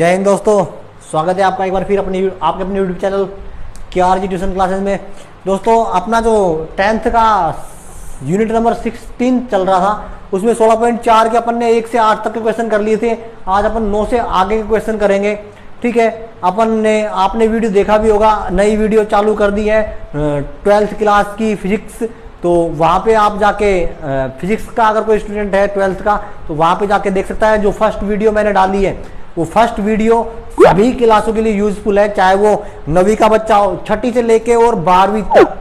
जय हिंद दोस्तों, स्वागत है आपका एक बार फिर आपके अपने YouTube channel KRG tuition classes में। दोस्तों अपना जो 10th का यूनिट नंबर 16 चल रहा था उसमें 16.4 के अपन ने 1 से 8 तक के क्वेश्चन कर लिए थे। आज अपन 9 से आगे के क्वेश्चन करेंगे। ठीक है, आपने वीडियो देखा भी होगा, नई वीडियो चालू कर दी है 12th क्लास की फिजिक्स। तो वहाँ पे आप जाके फिजिक्स का अगर कोई स्टूडेंट है 12th का तो वहाँ पे जाके देख सकता है। जो फर्स्ट वीडियो मैंने डाली है वो फर्स्ट वीडियो सभी क्लासों के लिए यूजफुल है, चाहे वो 9वीं का बच्चा हो, 6ठी से लेके और 12वीं तक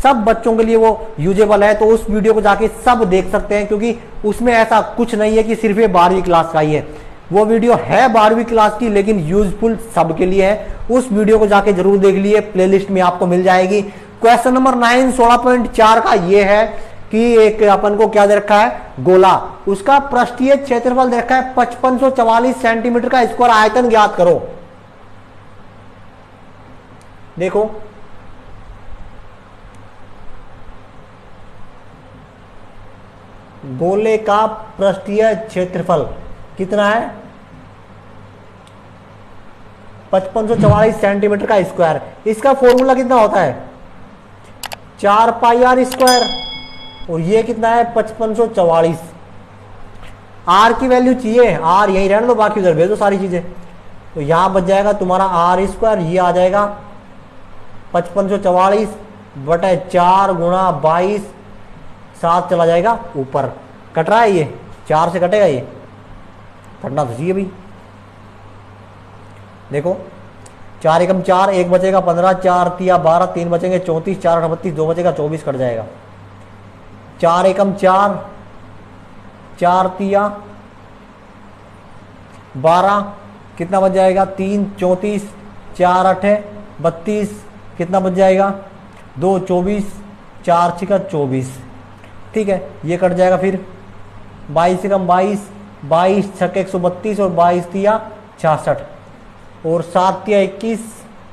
सब बच्चों के लिए वो यूजेबल है। तो उस वीडियो को जाके सब देख सकते हैं, क्योंकि उसमें ऐसा कुछ नहीं है कि सिर्फ ये 12वीं क्लास का ही है। वो वीडियो है 12वीं क्लास की लेकिन यूजफुल सबके लिए है। उस वीडियो को जाके जरूर देख लिए, प्लेलिस्ट में आपको मिल जाएगी। क्वेश्चन नंबर 9 16.4 का ये है कि एक अपन को क्या दे रखा है, गोला, उसका पृष्ठीय क्षेत्रफल दे रखा है 5544 सेंटीमीटर का स्क्वायर, आयतन ज्ञात करो। देखो गोले का पृष्ठीय क्षेत्रफल कितना है, 5544 सेंटीमीटर का स्क्वायर। इसका फॉर्मूला कितना होता है, 4 पाई आर स्क्वायर, और ये कितना है 5544। आर की वैल्यू चाहिए, आर यहीं रहने दो, बाकी उधर भेज दो सारी चीजें। तो यहां बच जाएगा तुम्हारा आर स्क्वायर, ये आ जाएगा 5544 बटे 4 गुणा 22, 7 चला जाएगा ऊपर। कट रहा है, ये 4 से कटेगा, ये कटना तो चाहिए भाई। देखो 4 एकम 4, 1 बचेगा 15, 4 तिया 12, 3 बचेंगे 34, 4 8 32, 2 बचेगा 24, कट जाएगा। 4 एकम 4, 4 तिया 12, कितना बच जाएगा 3 34, 4 8 32, कितना बच जाएगा 2 24, 4 6 24। ठीक है, ये कट जाएगा। फिर 22 एकम 22, 22 6 132 और 22 तिया 66 और 7 तिया 21,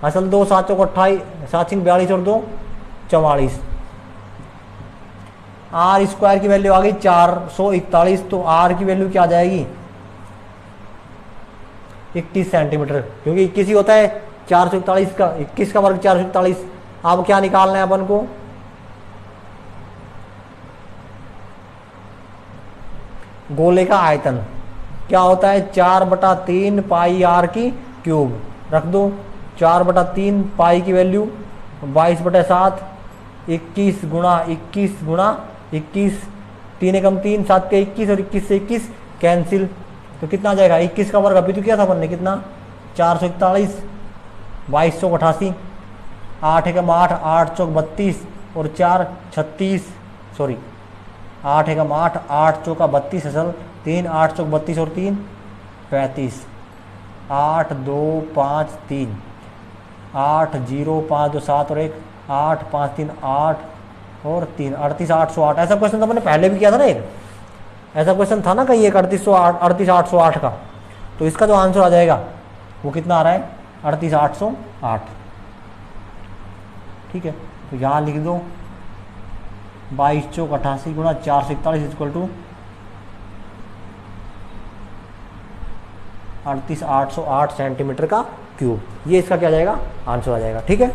असल 2 7 चौक 28, 7 6 42 और 2 44। आर स्क्वायर की वैल्यू आ गई 441, तो आर की वैल्यू क्या आ जाएगी 21 सेंटीमीटर, क्योंकि 21 ही होता है 441 का, 21 का वर्ग 441। अब क्या निकालना है अपन को, गोले का आयतन क्या होता है, 4/3 पाई आर की क्यूब। रख दो 4/3 पाई की वैल्यू 22/7, 21 गुणा 21 गुणा 21, 3 एकम 3, 7 के 21 और 21 से 21 कैंसिल। तो कितना आ जाएगा 21 का वर्ग अभी तो किया था अपन ने, कितना 441, 22 चौक 88, 8 एकम 8, 8 चौक 32 और 4 36, सॉरी 8 एकम 8, 8 चौका 32 असल 3, 8 चौक 32 और 3 35, 8 2 5 3, 8 0 5 2 7 और 1 8 5 3 8 और 3 38 808। ऐसा क्वेश्चन तो मैंने पहले भी किया था ना, एक ऐसा क्वेश्चन था ना कहीं एक 38 808 का। तो इसका जो आंसर आ जाएगा वो कितना आ रहा है 38 808। ठीक है, तो यहाँ लिख दो 22 चौक 88 गुणा 441 इक्वल टू 38 808 सेंटीमीटर का क्यूब। ये इसका क्या जाएगा, आंसर आ जाएगा। ठीक है,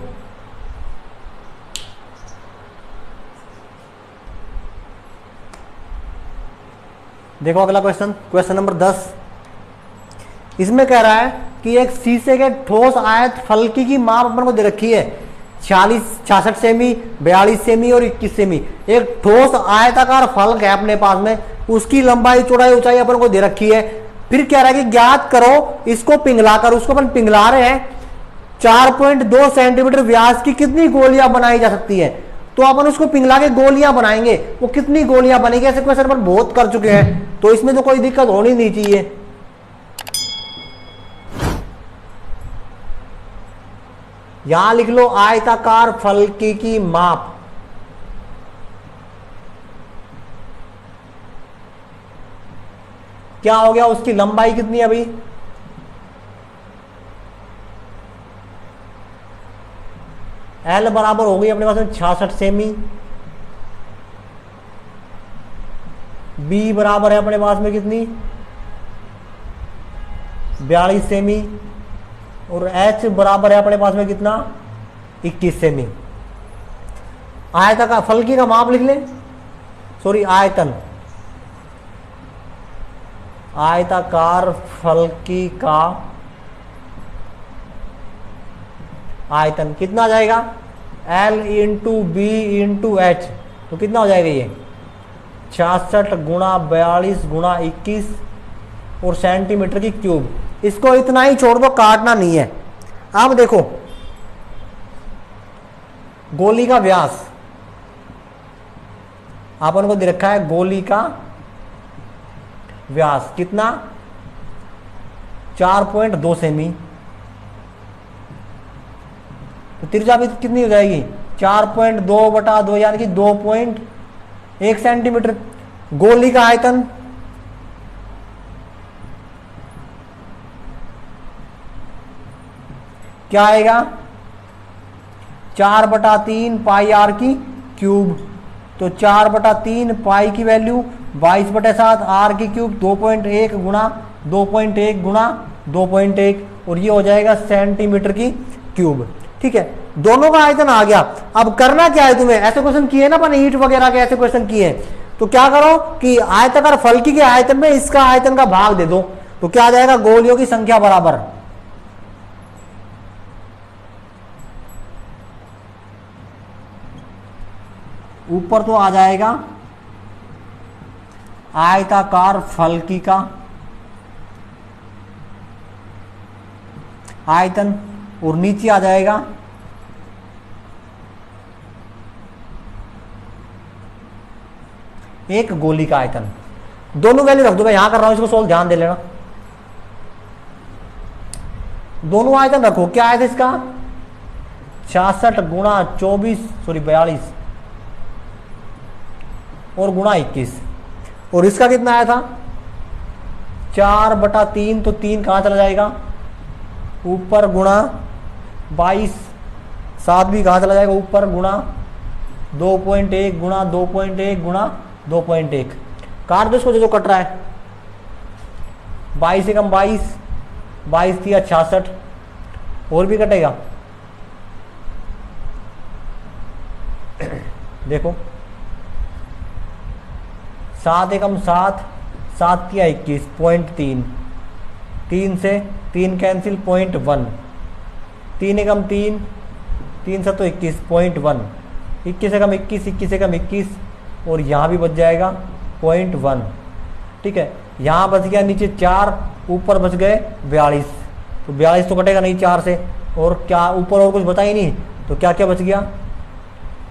देखो अगला क्वेश्चन, क्वेश्चन नंबर 10। इसमें कह रहा है कि एक शीशे के ठोस आयत फलकी की माप अपन को दे रखी है 66 सेमी, 42 सेमी और 21 सेमी। एक ठोस आयताकार फलक है अपने पास में, उसकी लंबाई चौड़ाई ऊंचाई अपन को दे रखी है। फिर कह रहा है कि ज्ञात करो इसको पिघला कर, उसको अपन पिघला रहे हैं, 4.2 सेंटीमीटर व्यास की कितनी गोलियां बनाई जा सकती है। तो अपन उसको पिघला के गोलियां बनाएंगे, वो कितनी गोलियां बनेगी। ऐसे क्वेश्चन अपन बहुत कर चुके हैं, तो इसमें तो कोई दिक्कत होनी नहीं चाहिए। यहां लिख लो आयताकार फलकी की माप, क्या हो गया, उसकी लंबाई कितनी है अभी, एल बराबर हो गई अपने पास में 66 सेमी, बी बराबर है अपने पास में कितनी 42 सेमी, और h बराबर है अपने पास में कितना, 21 सेमी। आयताकार फलकी का माप लिख लें, सॉरी आयतन, आयताकार फलकी का आयतन कितना आ जाएगा, L into B into H, तो कितना हो जाएगा ये 66 गुणा 42 गुणा 21 और सेंटीमीटर की क्यूब। इसको इतना ही छोड़ दो, काटना नहीं है। अब देखो गोली का व्यास अपन को दे रखा है, गोली का व्यास कितना 4.2 सेमी, तो त्रिज्या भी कितनी हो जाएगी 4.2/2 यानी कि 2.1 सेंटीमीटर। गोली का आयतन क्या आएगा 4/3 पाई आर की क्यूब, तो 4/3 पाई की वैल्यू 22/7 आर की क्यूब 2.1 गुणा 2.1 गुणा 2.1, और ये हो जाएगा सेंटीमीटर की क्यूब। ठीक है, दोनों का आयतन आ गया। अब करना क्या है तुम्हें, ऐसे क्वेश्चन किए ना अपन ईंट वगैरह के, ऐसे क्वेश्चन किए, तो क्या करो कि आयताकार फलकी के आयतन में इसका आयतन का भाग दे दो, तो क्या आ जाएगा गोलियों की संख्या बराबर, ऊपर तो आ जाएगा आयताकार फलकी का आयतन और नीचे आ जाएगा एक गोली का आयतन। दोनों वैल्यू रख दो, मैं यहां कर रहा हूं, इसको सोल्व ध्यान दे लेना। दोनों आयतन रखो, क्या आया था इसका 66 गुणा 42 और गुणा 21, और इसका कितना आया था 4/3, तो 3 कहां चला जाएगा ऊपर, गुणा 22, 7 भी कहां चला जाएगा ऊपर, गुणा 2.1 गुणा 2.1 गुणा 2.1, काट दो इसको जो कट रहा है, 22 से कम 22, 22 दिया 66, और भी कटेगा देखो 7 एकम 7, 7 किया 21, 0.3, 3 से 3 कैंसिल 0.1, 3 एकम 3, 3 से तो 21, 0.1, 21 एकम 21, 21 एकम 21, और यहाँ भी बच जाएगा 0.1। ठीक है, यहाँ बच गया नीचे 4, ऊपर बच गए 42, तो 42 तो कटेगा नहीं 4 से, और क्या ऊपर और कुछ बता ही नहीं, तो क्या क्या बच गया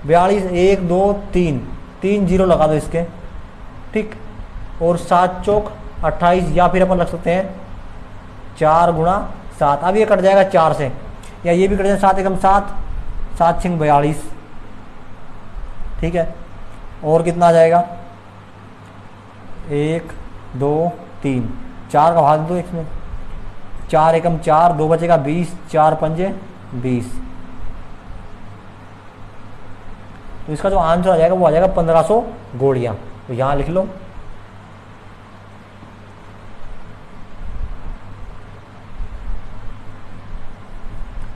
42, 1 2 3, 3 जीरो लगा दो इसके। ठीक, और 7 चौक 28, या फिर अपन रख सकते हैं 4 गुणा 7, अब ये कट जाएगा 4 से, या ये भी कट जाएगा 7 एकम 7, 7 छिंग 42। ठीक है, और कितना आ जाएगा 1 2 3, 4 का भाग दो इसमें, 4 एकम 4, 2 बचेगा 20, 4 पंजे 20, तो इसका जो आंसर आ जाएगा वो आ जाएगा 1500 गोलियां, तो यहां लिख लो।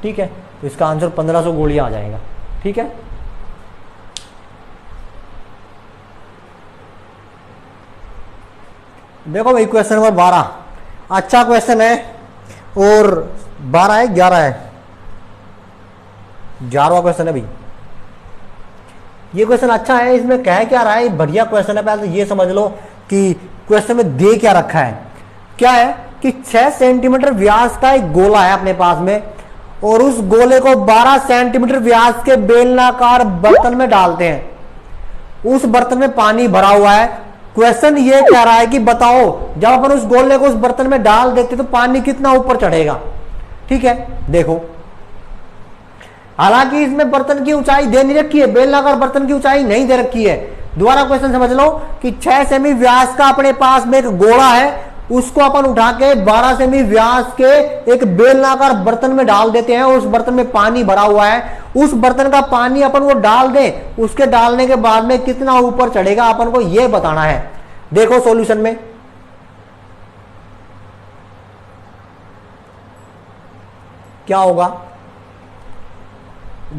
ठीक है, तो इसका आंसर 1500 गोलियां आ जाएगा। ठीक है, देखो भाई क्वेश्चन नंबर 12 अच्छा क्वेश्चन है, और 12 है 11 है, 11वां क्वेश्चन है भाई। ये क्वेश्चन अच्छा है, इसमें कह क्या रहा है, बढ़िया क्वेश्चन है। पहले तो ये समझ लो कि क्वेश्चन में दे क्या रखा है। क्या है कि 6 सेंटीमीटर व्यास का एक गोला है अपने पास में, और उस गोले को 12 सेंटीमीटर व्यास के बेलनाकार बर्तन में डालते हैं। उस बर्तन में पानी भरा हुआ है। क्वेश्चन ये कह रहा है कि बताओ जब अपन उस गोले को उस बर्तन में डाल देते तो पानी कितना ऊपर चढ़ेगा। ठीक है, देखो हालांकि इसमें बर्तन की ऊंचाई दे नहीं रखी है, बेलनाकार बर्तन की ऊंचाई नहीं दे रखी है। दोबारा क्वेश्चन समझ लो कि 6 सेमी व्यास का अपने पास में एक गोला है, उसको अपन उठा के 12 सेमी व्यास के एक बेलनाकार बर्तन में डाल देते हैं। उस बर्तन में पानी भरा हुआ है, उस बर्तन का पानी अपन वो डाल दें, उसके डालने के बाद में कितना ऊपर चढ़ेगा अपन को ये बताना है। देखो सॉल्यूशन में क्या होगा,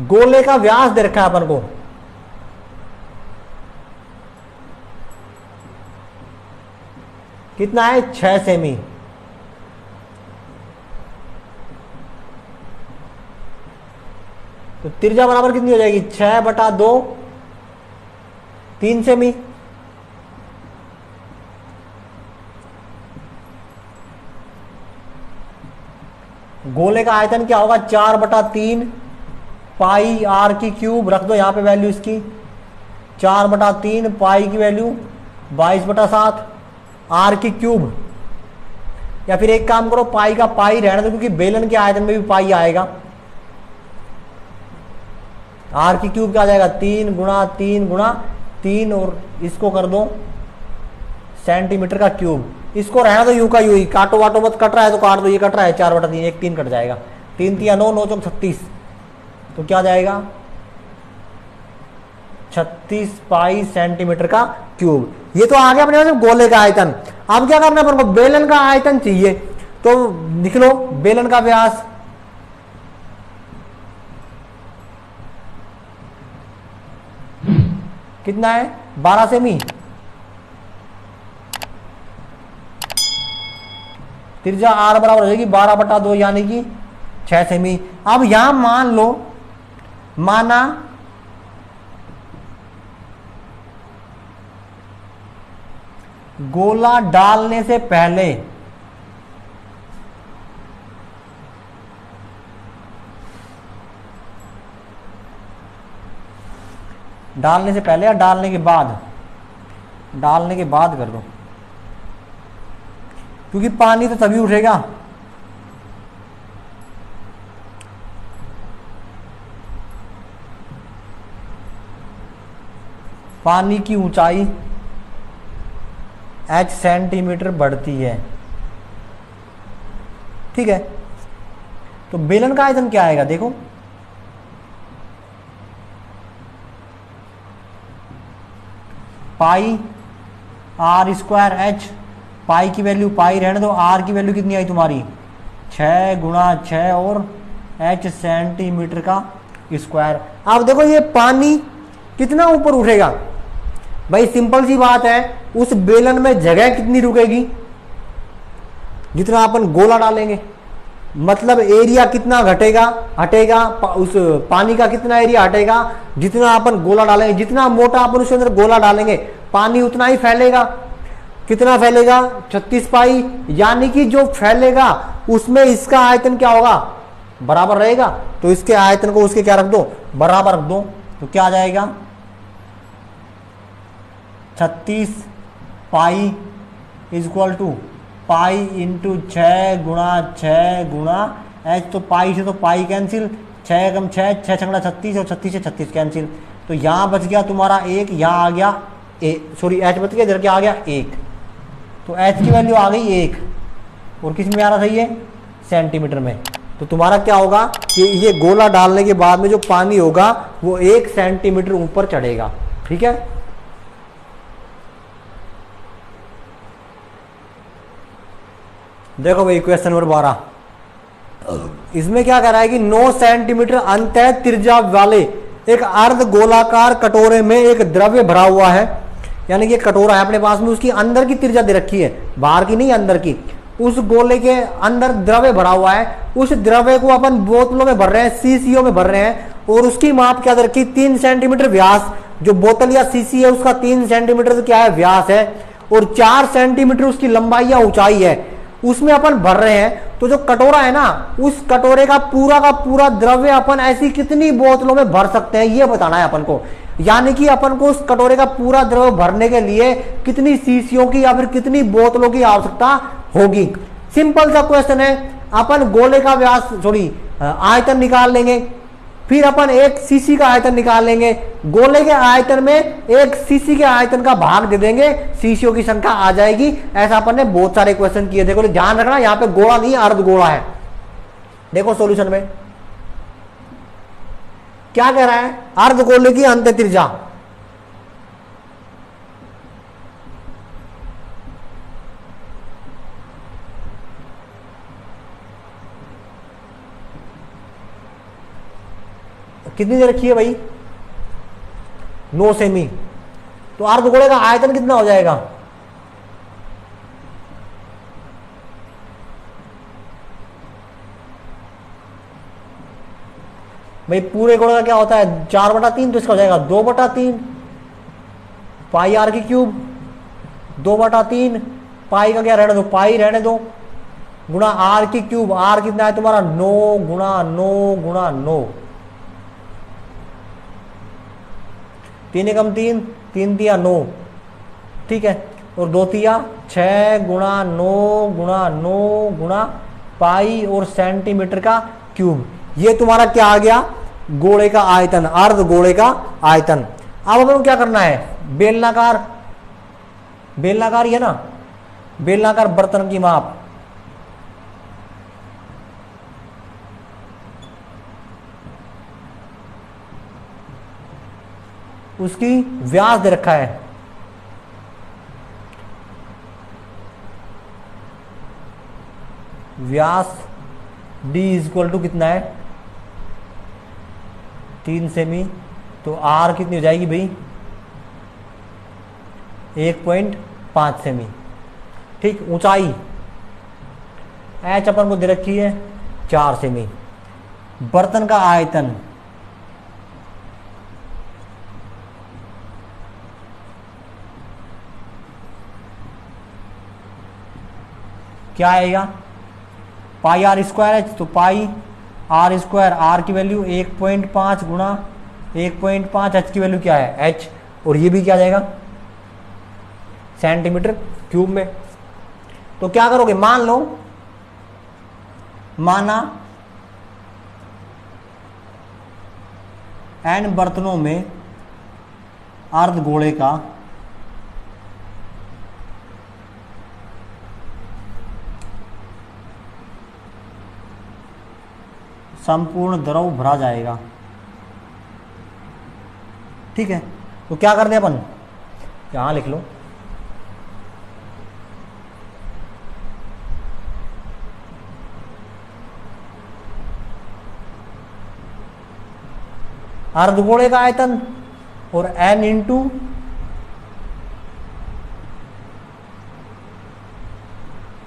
गोले का व्यास दे रखा है अपन को, कितना है 6 सेमी। तो त्रिज्या बराबर कितनी हो जाएगी 6/2, 3 सेमी। गोले का आयतन क्या होगा 4/3 पाई आर की क्यूब, रख दो यहां पे वैल्यू इसकी, 4/3 पाई की वैल्यू 22/7 आर की क्यूब। या फिर एक काम करो, पाई का पाई रहने दो क्योंकि बेलन के आयतन में भी पाई आएगा। आर की क्यूब क्या आ जाएगा 3 गुणा 3 गुणा 3 और इसको कर दो सेंटीमीटर का क्यूब। इसको रहना तो यू का यू ही, काटो वाटो मत, कट रहा है तो काट दो, ये कट रहा है 4/3, एक 3 कट जाएगा, 3 3 9 9 चौक 36, तो क्या जाएगा 36 पाई सेंटीमीटर का क्यूब। ये तो आ गया अपने पास गोले का आयतन। अब क्या करना है अपन को, बेलन का आयतन चाहिए, तो लिख लो बेलन का व्यास कितना है 12 सेमी। त्रिज्या आर बराबर हो जाएगी 12/2 यानी कि 6 सेमी। अब यहां मान लो, माना गोला डालने से पहले या डालने के बाद, डालने के बाद कर दो, क्योंकि पानी तो तभी उठेगा। पानी की ऊंचाई h सेंटीमीटर बढ़ती है, ठीक है। तो बेलन का आयतन क्या आएगा देखो, पाई आर स्क्वायर एच, पाई की वैल्यू पाई रहने दो, आर की वैल्यू कितनी आई तुम्हारी 6 गुणा 6 और h सेंटीमीटर का स्क्वायर। अब देखो ये पानी कितना ऊपर उठेगा, भाई सिंपल सी बात है, उस बेलन में जगह कितनी रुकेगी जितना अपन गोला डालेंगे, मतलब एरिया कितना घटेगा हटेगा, उस पानी का कितना एरिया हटेगा जितना अपन गोला डालेंगे। जितना मोटा अपन उसके अंदर गोला डालेंगे पानी उतना ही फैलेगा। कितना फैलेगा 36 पाई, यानी कि जो फैलेगा उसमें इसका आयतन क्या होगा बराबर रहेगा। तो इसके आयतन को उसके क्या रख दो बराबर रख दो, तो क्या आ जाएगा 36 pi is equal to pi into 6 गुणा 6 गुणा एच। तो पाई से तो पाई कैंसिल, 6 कम 6 6 छंगड़ा 36 और 36 से 36 कैंसिल। तो यहां बच गया तुम्हारा 1, यहां आ गया सॉरी एच बच गया, इधर क्या आ गया 1। तो एच की वैल्यू आ गई 1 और किस में आ रहा था ये सेंटीमीटर में। तो तुम्हारा क्या होगा कि ये गोला डालने के बाद में जो पानी होगा वो 1 सेंटीमीटर ऊपर चढ़ेगा, ठीक है। देखो भाई क्वेश्चन नंबर 12, इसमें क्या कह रहा है कि 9 सेंटीमीटर अंतः त्रिज्या वाले एक अर्ध गोलाकार कटोरे में एक द्रव्य भरा हुआ है, यानी कि कटोरा है अपने पास में, उसकी अंदर की त्रिज्या दे रखी है, बाहर की नहीं अंदर की। उस गोले के अंदर द्रव्य भरा हुआ है, उस द्रव्य को अपन बोतलों में भर रहे हैं, सीसीओ में भर रहे हैं, और उसकी माप क्या दे रखी 3 सेंटीमीटर व्यास। जो बोतल या सीसी है उसका 3 सेंटीमीटर क्या है व्यास है, और 4 सेंटीमीटर उसकी लंबाई या ऊंचाई है, उसमें अपन भर रहे हैं। तो जो कटोरा है ना, उस कटोरे का पूरा द्रव्य अपन ऐसी कितनी बोतलों में भर सकते हैं ये बताना है अपन को। यानी कि अपन को उस कटोरे का पूरा द्रव्य भरने के लिए कितनी शीशियों की या फिर कितनी बोतलों की आवश्यकता होगी। सिंपल सा क्वेश्चन है। अपन गोले का व्यास सॉरी आयतन निकाल लेंगे, फिर अपन 1 सीसी का आयतन निकाल लेंगे, गोले के आयतन में 1 सीसी के आयतन का भाग दे देंगे, सीसियों की संख्या आ जाएगी। ऐसा अपन ने बहुत सारे क्वेश्चन किए। देखो ध्यान रखना यहां पे गोला नहीं अर्ध गोला है। देखो सॉल्यूशन में क्या कह रहा है, अर्ध गोले की अंत त्रिज्या कितनी दे रखी है भाई, 9 सेमी। तो अर्धगोले का आयतन कितना हो जाएगा, भाई पूरे गोले का क्या होता है 4/3, तो इसका हो जाएगा 2/3 पाई आर की क्यूब, 2/3 पाई का क्या रहने दो, पाई रहने दो, गुणा आर की क्यूब। आर कितना है तुम्हारा 9 गुणा 9 गुणा 9, 3 एकम 3, 3 तिया 9, ठीक है, और 2 तिया 6 गुणा 9 गुणा 9 गुणा पाई और सेंटीमीटर का क्यूब। ये तुम्हारा क्या आ गया, गोले का आयतन, अर्ध गोले का आयतन। अब अपन को क्या करना है, बेलनाकार, बेलनाकार ही है ना, बेलनाकार बर्तन की माप, उसकी व्यास दे रखा है, व्यास d इक्वल टू कितना है 3 सेमी, तो r कितनी हो जाएगी भाई 1.5 सेमी, ठीक। ऊंचाई h अपन को दे रखी है 4 सेमी। बर्तन का आयतन क्या आएगा, पाई आर स्क्वायर एच, तो पाई आर स्क्वायर, आर की वैल्यू 1.5 गुणा 1.5, एच की वैल्यू क्या है एच, और ये भी क्या आ जाएगा सेंटीमीटर क्यूब में। तो क्या करोगे, मान लो, माना n बर्तनों में अर्ध गोले का संपूर्ण द्रव भरा जाएगा, ठीक है। तो क्या करते हैं अपन, यहां लिख लो, अर्धगोले का आयतन और n इंटू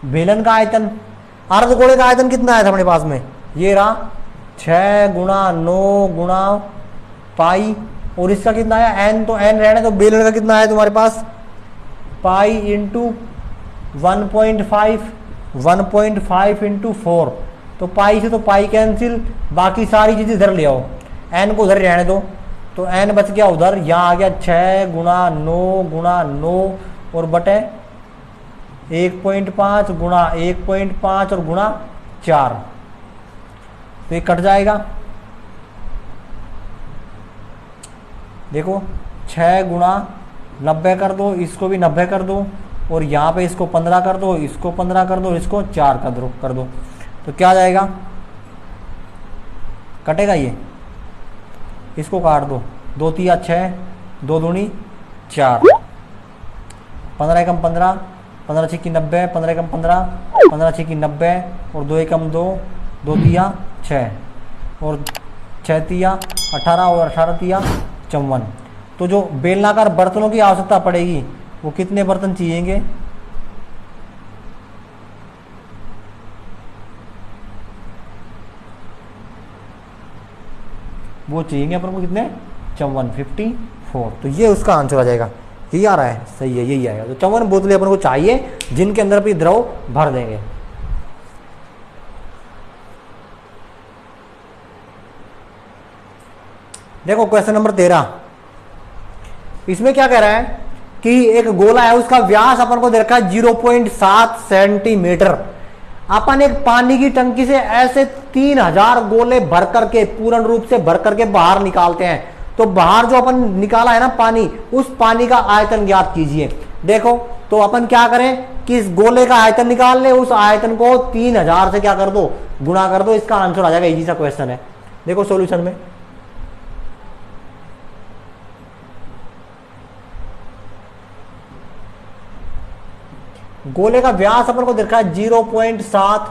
बेलन का आयतन। अर्धगोले का आयतन कितना आया था अपने पास में, ये रहा 6 गुणा 9 गुणा पाई, और इसका कितना आया n, तो n रहने, तो बेलन का कितना आया तुम्हारे पास पाई इंटू 1.5, 1.5 इंटू 4, तो पाई से तो पाई कैंसिल, बाकी सारी चीजें इधर ले आओ, n को उधर रहने दो, तो n बच गया उधर, यहाँ आ गया 6 गुणा 9 गुणा 9 और बटे 1.5 गुणा 1.5 और गुणा 4, तो ये कट जाएगा। देखो 6 गुणा 90 कर दो, इसको भी 90 कर दो, और यहाँ पे इसको 15 कर दो, इसको 15 कर दो, इसको 4 कर दो, तो क्या आ जाएगा, कटेगा ये, इसको काट दो, 2 तिया 6, 2 दूनी 4, 15 एकम 15, 15 छिक्की 90, 15 एकम 15, 15 छिक्की 90 और 2 एकम 2, 2 तिया 6 और 6 तिया 18 और 18 तिया 54। तो जो बेलनाकार बर्तनों की आवश्यकता पड़ेगी वो कितने बर्तन चाहिएंगे, वो चाहिएंगे अपन को कितने 54, तो ये उसका आंसर आ जाएगा, यही आ रहा है, सही है, यही आएगा। तो 54 बोतलें अपन को चाहिए जिनके अंदर भी द्रव भर देंगे। देखो क्वेश्चन नंबर 13, इसमें क्या कह रहा है कि एक गोला है, उसका व्यास अपन को दे रखा है 0.7 सेंटीमीटर। अपन एक पानी की टंकी से ऐसे 3000 गोले भर करके, पूर्ण रूप से भर करके बाहर निकालते हैं, तो बाहर जो अपन निकाला है ना पानी, उस पानी का आयतन ज्ञात कीजिए। देखो तो अपन क्या करें कि इस गोले का आयतन निकाल ले, उस आयतन को 3000 से क्या कर दो, गुणा कर दो, इसका आंसर आ जाएगा। इजी सा क्वेश्चन है, देखो सॉल्यूशन में गोले का व्यास अपन को देखा है 0.7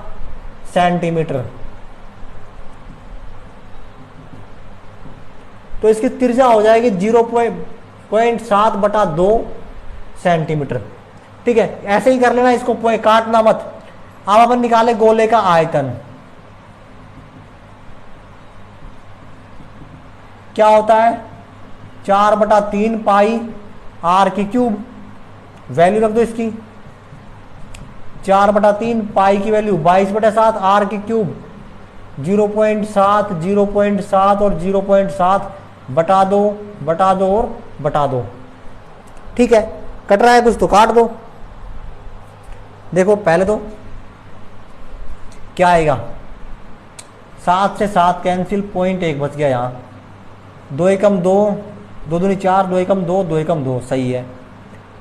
सेंटीमीटर, तो इसकी त्रिज्या हो जाएगी 0.7/2 सेंटीमीटर। ठीक है, ऐसे ही कर लेना, इसको काटना मत। अब अपन निकाले गोले का आयतन। क्या होता है 4/3 पाई आर की क्यूब। वैल्यू रख दो इसकी, 4/3 पाई की वैल्यू 22/7 आर की क्यूब 0.7 0.7 और 0.7 बटा दो और बटा दो। ठीक है, कट रहा है कुछ तो काट दो। देखो पहले तो क्या आएगा, 7 से 7 कैंसिल, 0.1 बच गया यहाँ। 2 एकम 2, 2 दूनी 4, 2 एकम 2, 2 एकम 2, सही है।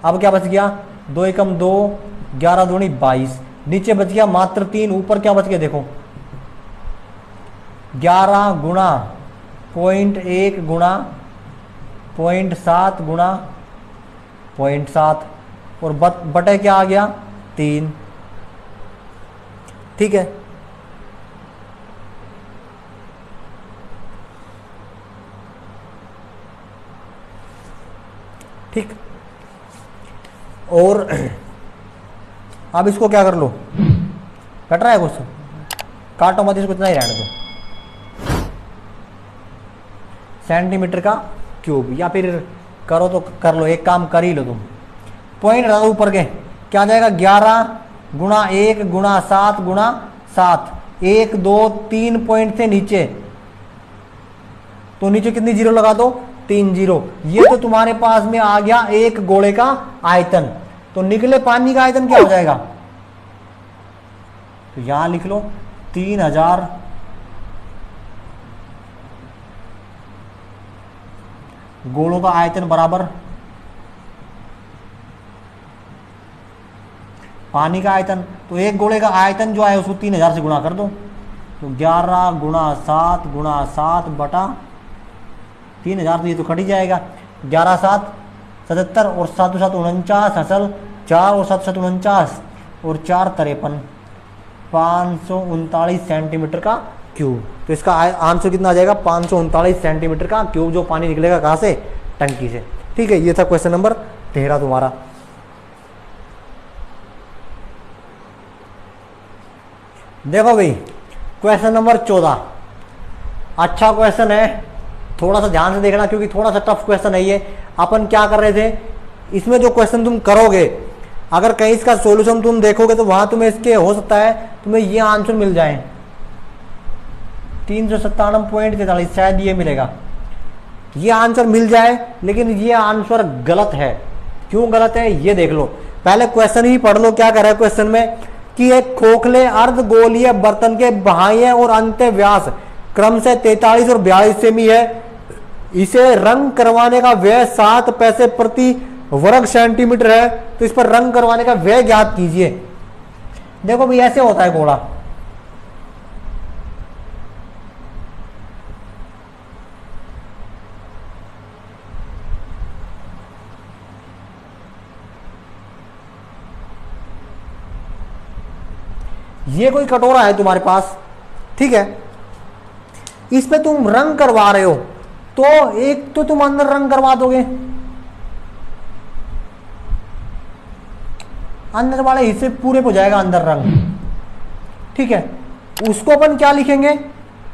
अब क्या बच गया, 2 एकम 2, 11 दूनी 22, नीचे बच गया मात्र 3, ऊपर क्या बच गया देखो 11 गुणा 0.1 गुणा 0.7 गुणा 0.7 और बटे क्या आ गया 3। ठीक है, ठीक। और अब इसको क्या कर लो, कट रहा है कुछ, काटो मत इसको, इतना ही रहने दो। सेंटीमीटर का क्यूब, या फिर करो तो कर लो, एक काम कर ही लो तुम। पॉइंट रहा ऊपर के, क्या जाएगा 11 गुणा 1 गुणा 7 गुणा 7, 1 2 3 पॉइंट से नीचे, तो नीचे कितनी जीरो लगा दो, 3 जीरो। ये तो तुम्हारे पास में आ गया एक गोले का आयतन। तो निकले पानी का आयतन क्या हो जाएगा, तो यहां लिख लो 3000 गोलों का आयतन बराबर पानी का आयतन। तो एक गोले का आयतन जो है उसको 3000 से गुणा कर दो, तो 11 गुणा 7 गुणा 7 बटा 3000, तो ये तो कट ही जाएगा। 11 7 77 और 7 7 49 असल 4 और 7 7 49 और 4 53, 539 सेंटीमीटर का क्यूब। तो इसका आंसर कितना आ जाएगा 539 सेंटीमीटर का क्यूब, जो पानी निकलेगा कहाँ से, टंकी से। ठीक है, ये था क्वेश्चन नंबर 13 तुम्हारा। देखो भाई क्वेश्चन नंबर 14, अच्छा क्वेश्चन है, थोड़ा सा ध्यान से देखना क्योंकि थोड़ा सा टफ क्वेश्चन है ये। अपन क्या कर रहे थे, इसमें जो क्वेश्चन तुम करोगे, अगर कहीं इसका सॉल्यूशन तुम देखोगे तो वहां तुम्हें इसके हो सकता है तुम्हें ये आंसर मिल जाए 397.43, शायद ये मिलेगा, ये आंसर मिल जाए, लेकिन ये आंसर गलत है। क्यों गलत है ये देख लो, पहले क्वेश्चन ही पढ़ लो। क्या कर रहा है क्वेश्चन में कि एक खोखले अर्धगोलीय बर्तन के बाह्य और अंत्य व्यास क्रम से 43 और 42 सेमी है, इसे रंग करवाने का व्यय 7 पैसे प्रति वर्ग सेंटीमीटर है, तो इस पर रंग करवाने का व्यय ज्ञात कीजिए। देखो भाई ऐसे होता है घोड़ा, ये कोई कटोरा है तुम्हारे पास, ठीक है, इस पे तुम रंग करवा रहे हो, तो एक तो तुम अंदर रंग करवा दोगे, अंदर वाले हिस्से पूरे हो जाएगा अंदर रंग, ठीक है। उसको अपन क्या लिखेंगे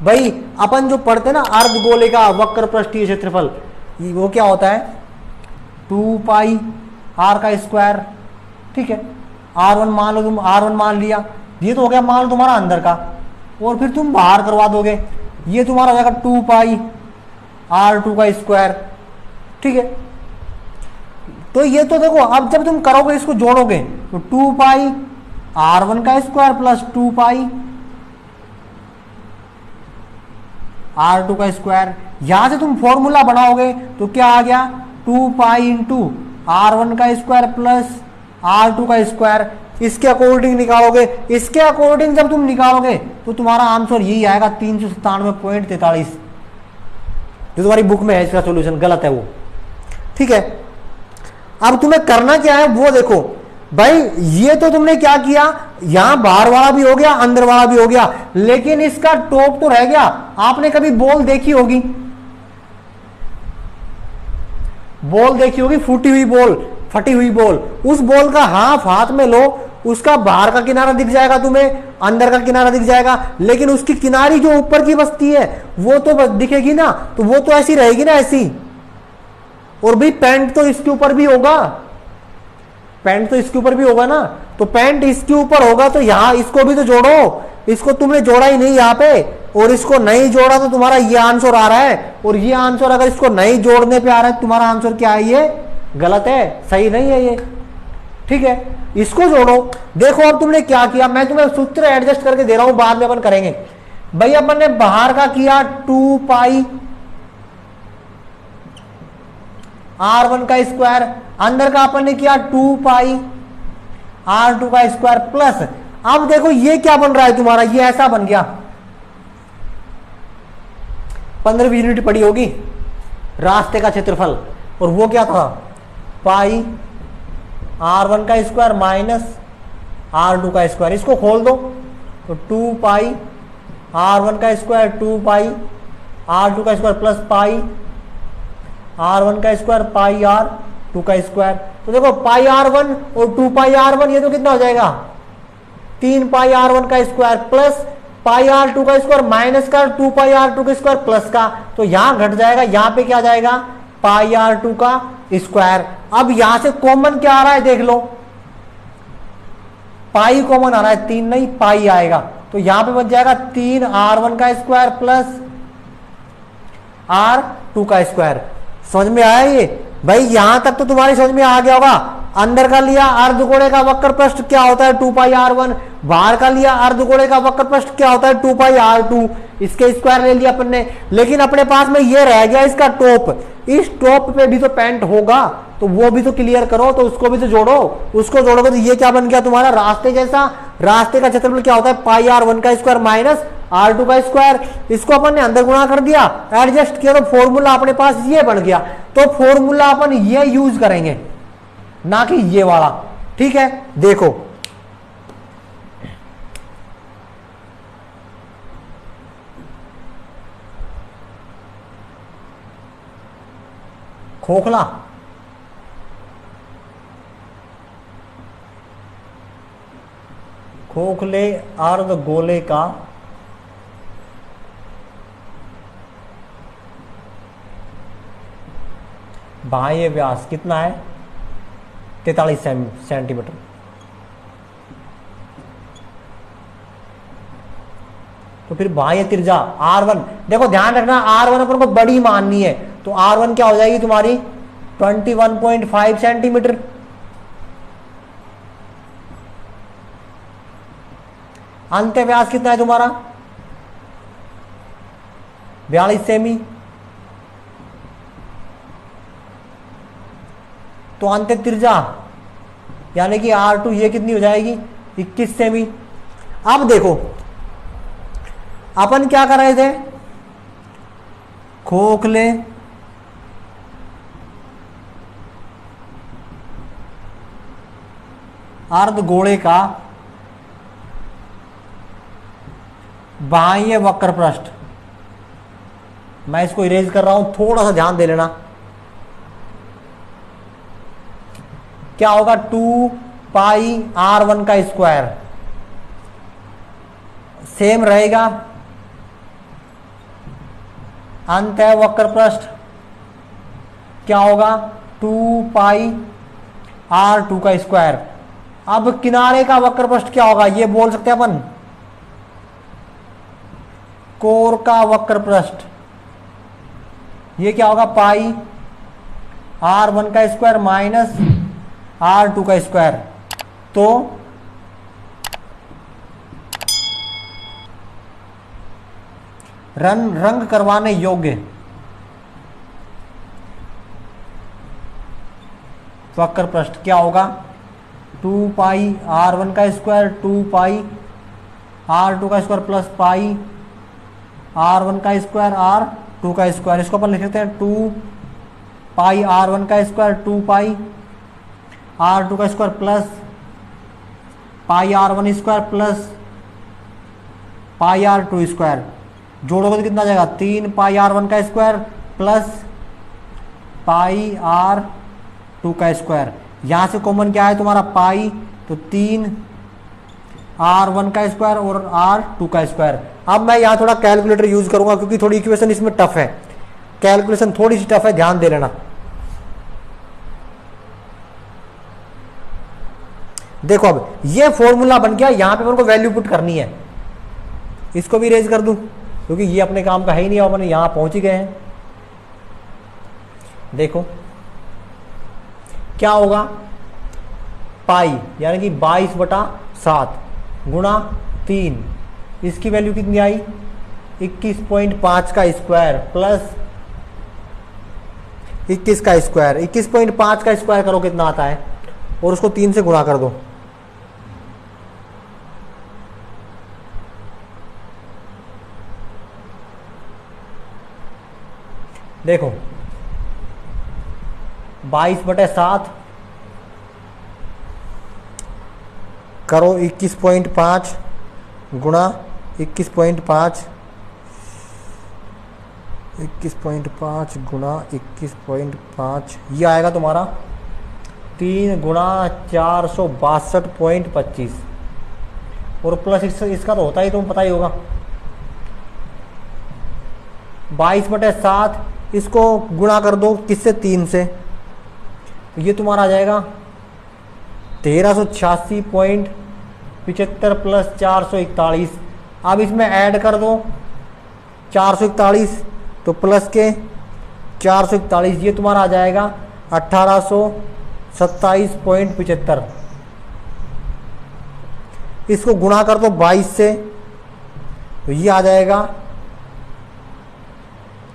भाई, अपन जो पढ़ते ना अर्धगोले का वक्र पृष्ठीय क्षेत्रफल, वो क्या होता है 2 पाई आर का स्क्वायर, ठीक है। R1 मान लो, तुम R1 मान लिया, ये तो हो गया मान लो तुम्हारा अंदर का, और फिर तुम बाहर करवा दोगे, ये तुम्हारा हो जाएगा 2 पाई R2 का स्क्वायर, ठीक है। तो ये तो देखो, अब जब तुम करोगे इसको जोड़ोगे तो 2 पाई R1 का स्क्वायर प्लस 2 पाई R2 का स्क्वायर, यहां से तुम फॉर्मूला बनाओगे तो क्या आ गया 2 पाई इंटू R1 का स्क्वायर प्लस R2 का स्क्वायर, इसके अकॉर्डिंग निकालोगे। इसके अकॉर्डिंग जब तुम निकालोगे तो तुम्हारा आंसर यही आएगा 397.43, जो तुम्हारी बुक में है, इसका सॉल्यूशन गलत है वो, ठीक है। अब तुम्हें करना क्या है वो देखो भाई, ये तो तुमने क्या किया, यहां बाहर वाला भी हो गया अंदर वाला भी हो गया, लेकिन इसका टॉप तो रह गया। आपने कभी बॉल देखी होगी, बॉल देखी होगी, फूटी हुई बॉल, फटी हुई बॉल, उस बॉल का हाफ हाथ में लो, उसका बाहर का किनारा दिख जाएगा तुम्हें, अंदर का किनारा दिख जाएगा, लेकिन उसकी किनारी जो ऊपर की बचती है वो तो दिखेगी ना, तो वो तो ऐसी रहेगी ना, ऐसी। और भाई पैंट तो इसके ऊपर भी होगा, पैंट तो इसके ऊपर भी होगा ना, तो पैंट इसके ऊपर होगा, तो यहां इसको भी तो जोड़ो, इसको तुमने जोड़ा ही नहीं यहां पे, और इसको नहीं जोड़ा, तो तुम्हारा ये आंसर आ रहा है, और ये आंसर अगर इसको नहीं जोड़ने पे आ रहा है, तुम्हारा आंसर क्या है, ये गलत है, सही नहीं है ये। ठीक है, इसको जोड़ो। देखो अब तुमने क्या किया, मैं तुम्हें सूत्र एडजस्ट करके दे रहा हूं, बाद में अपन करेंगे। भाई अपन ने बाहर का किया 2 पाई R1 का स्क्वायर, अंदर का अपन ने किया 2 पाई R2 का स्क्वायर प्लस, अब देखो ये क्या बन रहा है तुम्हारा, ये ऐसा बन गया। 15वीं यूनिट पड़ी होगी, रास्ते का क्षेत्रफल, और वो क्या था, पाई R1 का स्क्वायर माइनस R2 का स्क्वायर। इसको खोल दो तो 2 पाई R1 का स्क्वायर 2 पाई R2 का स्क्वायर प्लस पाई R1 का स्क्वायर पाई R2 का स्क्वायर। तो देखो पाई R1 और 2 पाई R1, ये तो कितना हो जाएगा, 3 पाई R1 का स्क्वायर प्लस पाई R2 का स्क्वायर माइनस का 2 पाई R2 का स्क्वायर प्लस का, तो यहां घट जाएगा, यहां पे क्या जाएगा, पाई R2 का स्क्वायर। अब यहां से कॉमन क्या आ रहा है देख लो, पाई कॉमन आ रहा है, 3 नहीं पाई आएगा, तो यहां पे बच जाएगा 3 R1 का स्क्वायर प्लस R2 का स्क्वायर। समझ में आया ये भाई, यहां तक तो तुम्हारी समझ में आ गया होगा। अंदर का लिया अर्धगोले का वक्र प्रस्थ क्या होता है 2 पाई R1, बाहर का लिया अर्धगोले का वक्र प्रस्थ क्या होता है 2 पाई R2, इसके स्क्वायर ले लिया अपन ने, लेकिन अपने पास में ये रह गया इसका टॉप, इस टॉप पे भी तो पेंट होगा, तो वो भी तो क्लियर करो, तो उसको भी तो जोड़ो, उसको जोड़ोगे तो ये क्या बन गया तुम्हारा, रास्ते जैसा। रास्ते का क्षेत्रफल क्या होता है, पाई R1 का स्क्वायर माइनस R2 का स्क्वायर। इसको अपन ने अंदर गुणा कर दिया, एडजस्ट किया, तो फॉर्मूला अपने पास ये बन गया। तो फॉर्मूला अपन ये यूज करेंगे, ना कि ये वाला। ठीक है, देखो खोखला, खोखले अर्धगोले का बाह्य व्यास कितना है, 43 सेंटीमीटर। तो फिर बाह्य त्रिज्या R1, देखो ध्यान रखना R1 अपन को बड़ी माननी है, तो R1 क्या हो जाएगी तुम्हारी 21.5 सेंटीमीटर। अंत्य व्यास कितना है तुम्हारा 42 सेमी, तो अंत्य त्रिज्या यानी कि R2 ये कितनी हो जाएगी 21 सेमी। अब देखो अपन क्या कर रहे थे, खोखले अर्धगोले का बाह्य वक्र पृष्ठ, मैं इसको इरेज कर रहा हूं, थोड़ा सा ध्यान दे लेना। क्या होगा 2 पाई R1 का स्क्वायर, सेम रहेगा अंतः वक्र पृष्ठ क्या होगा 2 पाई R2 का स्क्वायर। अब किनारे का वक्र पृष्ठ क्या होगा, ये बोल सकते हैं अपन कोर का वक्र पृष्ठ, ये क्या होगा पाई R1 का स्क्वायर माइनस R2 का स्क्वायर। तो रंग करवाने योग्य वक्र पृष्ठ क्या होगा 2 पाई R1 का स्क्वायर 2 पाई R2 का स्क्वायर प्लस पाई R1 का स्क्वायर R2 का स्क्वायर। इसको अपन लिख लेते हैं 2 पाई R1 का स्क्वायर 2 पाई R2 का square plus pi R1 square plus pi R2 square. जोड़ोगे तो कितना आ जाएगा 3 पाई R1 का स्क्वायर प्लस पाई आर 2 का स्क्वायर। यहां से कॉमन क्या है तुम्हारा पाई, तो 3 R1 का स्क्वायर और R2 का स्क्वायर। अब मैं यहां थोड़ा कैलकुलेटर यूज करूंगा क्योंकि थोड़ी इक्वेशन इसमें टफ है, कैलकुलेशन थोड़ी सी टफ है, ध्यान दे लेना। देखो अब ये फॉर्मूला बन गया, यहां पे अपन को वैल्यू पुट करनी है। इसको भी रेज कर दूं क्योंकि ये अपने काम का है ही नहीं, अपन यहां पहुंच ही गए हैं। देखो क्या होगा, पाई यानी कि 22/7 गुणा 3, इसकी वैल्यू कितनी आई 21.5 का स्क्वायर प्लस 21 का स्क्वायर। 21.5 का स्क्वायर करो कितना आता है और उसको 3 से गुणा कर दो। देखो 22/7 करो 21.5 गुणा 21.5 गुणा 21.5, ये आएगा तुम्हारा 3 गुणा 462.25 और प्लस इसका तो होता ही, तुम्हें पता ही होगा। 22/7 इसको गुणा कर दो किससे, 3 से, तो ये तुम्हारा आ जाएगा 1386.75 प्लस 441। अब इसमें ऐड कर दो 441, तो प्लस के 441, ये तुम्हारा आ जाएगा 1827.75। इसको गुणा कर दो 22 से, तो ये आ जाएगा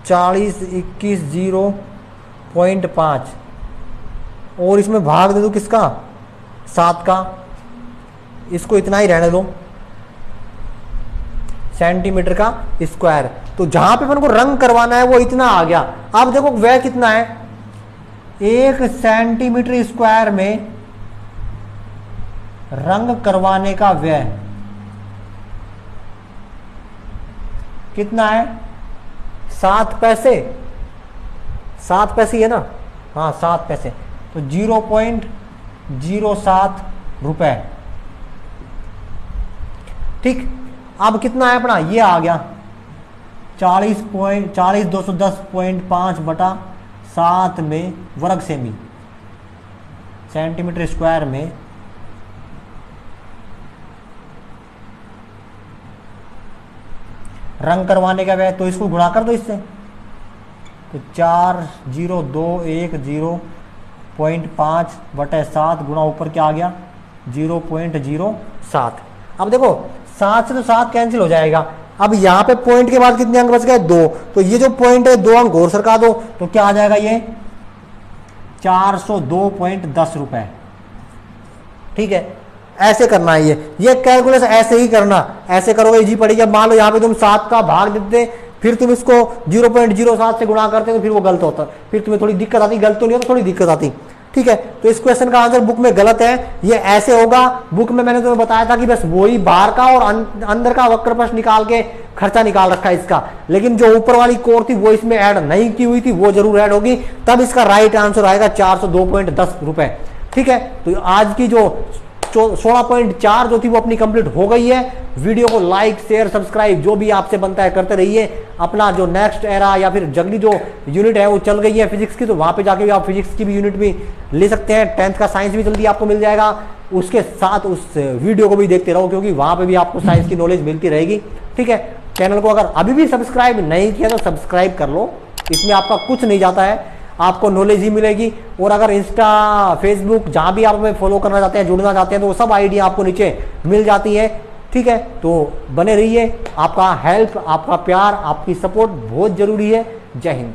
40,21,0.5 और इसमें भाग दे दो किसका, 7 का। इसको इतना ही रहने दो, सेंटीमीटर का स्क्वायर। तो जहां पे अपन को रंग करवाना है वो इतना आ गया। अब देखो वह कितना है, 1 सेंटीमीटर स्क्वायर में रंग करवाने का व्यय कितना है, 7 पैसे। 7 पैसे है ना, हाँ 7 पैसे, तो 0.07 रुपए। ठीक, अब कितना है अपना, ये आ गया 40,210.5/7 में वर्ग सेमी, सेंटीमीटर स्क्वायर में रंग करवाने का व्यय। तो इसको गुणा कर दो इससे, तो 40210.5/7 गुणा ऊपर क्या आ गया 0.07। अब देखो 7 से तो 7 कैंसिल हो जाएगा। अब यहाँ पे पॉइंट के बाद कितने अंक बच गए, 2, तो ये जो पॉइंट है 2 अंक और सरका दो, तो क्या आ जाएगा ये 402.10 रुपए। ठीक है, ऐसे करना है ये कैलकुलेशन ऐसे ही करना, ऐसे करोगे इजी पड़ेगी। अब मान लो यहाँ पे तुम 7 का भाग देते, फिर तुम इसको 0.07 से गुणा करते तो फिर वो गलत होता, फिर तुम्हें थोड़ी दिक्कत आती, गलत तो नहीं होता, थोड़ी दिक्कत आती। ठीक है, तो इस क्वेश्चन का आंसर बुक में गलत है, ये ऐसे होगा। बुक में मैंने तुम्हें बताया था कि बस वही बाहर का और अंदर का वक्र प्रश्न निकाल के खर्चा निकाल रखा है इसका, लेकिन जो ऊपर वाली कोर थी वो इसमें ऐड नहीं की हुई थी, वो जरूर ऐड होगी, तब इसका राइट आंसर आएगा 402.10 रुपए। ठीक है, तो आज की जो 16.4 जो थी वो अपनी कंप्लीट हो गई है। वीडियो को लाइक शेयर सब्सक्राइब जो भी आपसे बनता है करते रहिए। अपना जो नेक्स्ट एरा या फिर जगली जो यूनिट है वो चल गई है फिजिक्स की, तो वहां पे जाके भी आप फिजिक्स की भी यूनिट भी ले सकते हैं। 10th का साइंस भी जल्दी आपको मिल जाएगा, उसके साथ उस वीडियो को भी देखते रहो क्योंकि वहां पे भी आपको साइंस की नॉलेज मिलती रहेगी। ठीक है, चैनल को अगर अभी भी सब्सक्राइब नहीं किया तो सब्सक्राइब कर लो, इसमें आपका कुछ नहीं जाता है, आपको नॉलेज ही मिलेगी। और अगर इंस्टा फेसबुक जहां भी आप हमें फॉलो करना चाहते हैं, जुड़ना चाहते हैं, तो वो सब आईडी आपको नीचे मिल जाती है। ठीक है, तो बने रहिए, आपका हेल्प, आपका प्यार, आपकी सपोर्ट बहुत जरूरी है। जय हिंद।